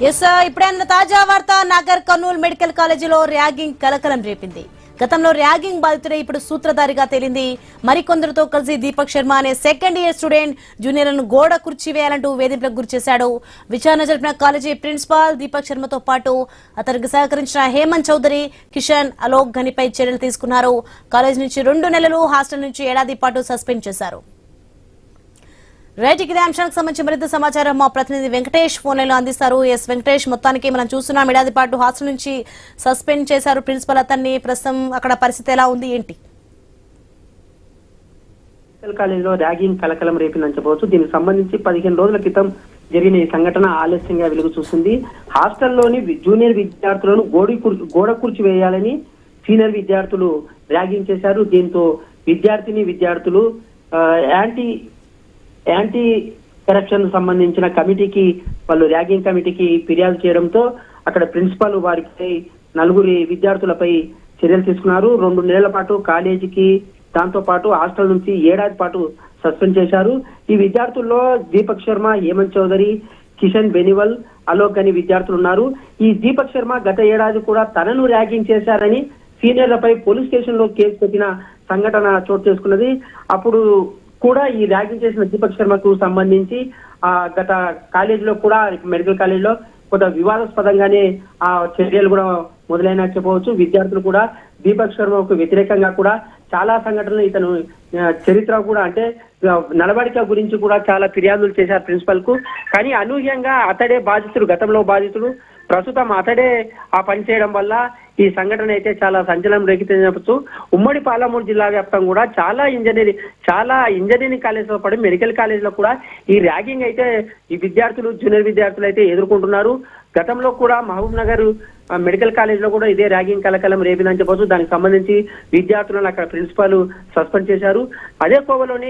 ఇప్పుడే తాజా వార్త నాగర్ కర్నూల్ మెడికల్ కాలేజీలో ర్యాగింగ్ కలకలం రేపింది. గతంలో ర్యాగింగ్ బాధితుడే ఇప్పుడు సూత్రధారిగా తేలింది. మరికొందరితో కలిసి దీపక్ శర్మ అనే సెకండ్ ఇయర్ స్టూడెంట్ జూనియర్లను గోడ కుర్చీ వేయాలంటూ వేధింపులకు గురిచేశాడు. విచారణ జరిపిన కాలేజీ ప్రిన్సిపాల్ దీపక్ శర్మతో పాటు అతనికి సహకరించిన హేమంత్ చౌదరి, కిషన్, అలోక్ ఘనిపై చర్యలు తీసుకున్నారు. కాలేజీ నుంచి 2 నెలలు, హాస్టల్ నుంచి ఏడాది పాటు సస్పెండ్ చేశారు. రైట్, ఇదే అంశానికి సంబంధించి మరింత సమాచారం మా ప్రతినిధి వెంకటేష్ ఫోన్ లైన్ లో అందిస్తారు. వెంకటేష్, మొత్తానికి మనం చూస్తున్నాం ఏడాది పాటు హాస్టల్ నుంచి సస్పెండ్ చేశారు ప్రిన్సిపల్ అతన్ని. ప్రస్తుతం అక్కడ పరిస్థితి ఎలా ఉంది, ఏంటి? మెడికల్ కాలేజీలో ర్యాగింగ్ కలకలం రేపిందని చెప్పవచ్చు. దీనికి సంబంధించి 15 రోజుల క్రితం జరిగిన ఈ సంఘటన ఆలస్యంగా వెలుగు చూసింది. హాస్టల్లోని జూనియర్ విద్యార్థులను గోడ కూర్చి వేయాలని సీనియర్ విద్యార్థులు ర్యాగింగ్ చేశారు. దీంతో విద్యార్థులు యాంటీ కరప్షన్ సంబంధించిన కమిటీకి వాళ్ళు ర్యాగింగ్ కమిటీకి ఫిర్యాదు చేయడంతో అక్కడ ప్రిన్సిపాల్ వారిపై 4 విద్యార్థులపై చర్యలు తీసుకున్నారు. 2 నెలల పాటు కాలేజీకి, దాంతో పాటు హాస్టల్ నుంచి ఏడాది పాటు సస్పెండ్ చేశారు. ఈ విద్యార్థుల్లో దీపక్ శర్మ, హేమంత్ చౌదరి, కిషన్ బెనివల్, అలోక్ అని విద్యార్థులు ఉన్నారు. ఈ దీపక్ శర్మ గత ఏడాది కూడా తనను ర్యాగింగ్ చేశారని సీనియర్లపై పోలీస్ స్టేషన్ లో కేసు పెట్టిన సంఘటన చోటు చేసుకున్నది. అప్పుడు కూడా ఈ ర్యాగింగ్ చేసిన దీపక్ శర్మకు సంబంధించి గత కాలేజీలో కూడా, మెడికల్ కాలేజీలో కొంత వివాదాస్పదంగానే ఆ చర్యలు కూడా మొదలైన చెప్పవచ్చు. విద్యార్థులు కూడా దీపక్ శర్మకు వ్యతిరేకంగా కూడా చాలా సంఘటనలు, ఇతను చరిత్ర కూడా అంటే నడవడిక గురించి కూడా చాలా ఫిర్యాదులు చేశారు ప్రిన్సిపల్ కు. కానీ అనూహ్యంగా అతడే బాధితుడు, గతంలో బాధితుడు, ప్రస్తుతం అతడే ఆ పని చేయడం వల్ల ఈ సంఘటన అయితే చాలా సంచలనం రేకెత్తిందని చెప్పచ్చు. ఉమ్మడి పాలమూరు జిల్లా వ్యాప్తంగా కూడా చాలా ఇంజనీరింగ్ కాలేజీలో పడి మెడికల్ కాలేజీలో కూడా ఈ ర్యాగింగ్ అయితే ఈ జూనియర్ విద్యార్థులు అయితే ఎదుర్కొంటున్నారు. గతంలో కూడా మహబూబ్ నగర్ మెడికల్ కాలేజీలో కూడా ఇదే ర్యాగింగ్ కలకలం రేపిందని చెప్పవచ్చు. దానికి సంబంధించి విద్యార్థులను అక్కడ ప్రిన్సిపాల్ సస్పెండ్ చేశారు. అదే కోవలోనే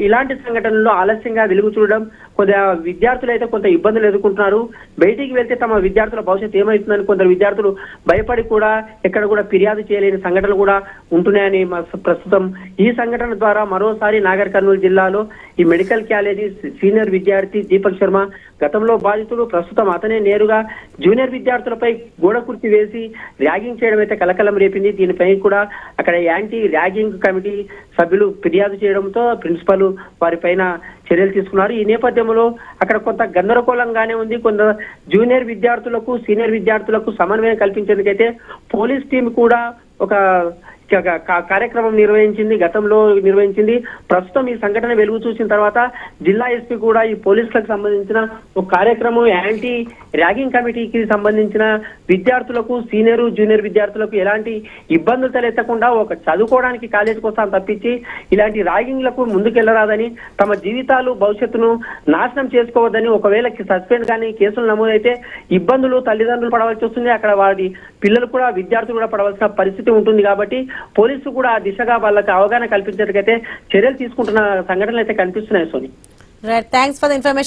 ఇలాంటి సంఘటనల్లో ఆలస్యంగా వెలుగు చూడడం, కొంత విద్యార్థులు అయితే కొంత ఇబ్బందులు ఎదుర్కొంటున్నారు. బయటికి వెళ్తే తమ విద్యార్థుల భవిష్యత్తు ఏమవుతుందని కొందరు విద్యార్థులు భయపడి కూడా ఎక్కడ కూడా ఫిర్యాదు చేయలేని సంఘటనలు కూడా ఉంటున్నాయని ప్రస్తుతం ఈ సంఘటన ద్వారా మరోసారి నాగర్ కర్నూలు జిల్లాలో ఈ మెడికల్ కాలేజీ సీనియర్ విద్యార్థి దీపక్ శర్మ గతంలో బాధితుడు, ప్రస్తుతం అతనే నేరుగా జూనియర్ విద్యార్థులపై గోడ కుర్చీ వేసి ర్యాగింగ్ చేయడం అయితే కలకలం రేపింది. దీనిపై కూడా అక్కడ యాంటీ ర్యాగింగ్ కమిటీ సభ్యులు ఫిర్యాదు చేయడంతో ప్రిన్సిపల్ వారిపైన చర్యలు తీసుకున్నారు. ఈ నేపథ్యంలో అక్కడ కొంత గందరగోళంగానే ఉంది. కొంత జూనియర్ విద్యార్థులకు, సీనియర్ విద్యార్థులకు సమన్వయం కల్పించేందుకైతే పోలీస్ టీం కూడా ఒక కార్యక్రమం గతంలో నిర్వహించింది. ప్రస్తుతం ఈ సంఘటన వెలుగు చూసిన తర్వాత జిల్లా ఎస్పీ కూడా ఈ పోలీసులకు సంబంధించిన ఒక కార్యక్రమం, యాంటీ ర్యాగింగ్ కమిటీకి సంబంధించిన విద్యార్థులకు, సీనియర్ జూనియర్ విద్యార్థులకు ఎలాంటి ఇబ్బందులు తలెత్తకుండా ఒక చదువుకోవడానికి కాలేజీకి వస్తాం తప్పించి ఇలాంటి ర్యాగింగ్లకు ముందుకెళ్లరాదని, తమ జీవితాలు భవిష్యత్తును నాశనం చేసుకోవద్దని, ఒకవేళ సస్పెండ్ కానీ కేసులు నమోదైతే ఇబ్బందులు తల్లిదండ్రులు పడవలసి వస్తుంది. అక్కడ వారి పిల్లలు కూడా, విద్యార్థులు కూడా పడవలసిన పరిస్థితి ఉంటుంది. కాబట్టి పోలీసులు కూడా ఆ దిశగా వాళ్ళకి అవగాహన కల్పించేందుకైతే చర్యలు తీసుకుంటున్న సంఘటనలు అయితే కనిపిస్తున్నాయి. Soni, thanks for the information.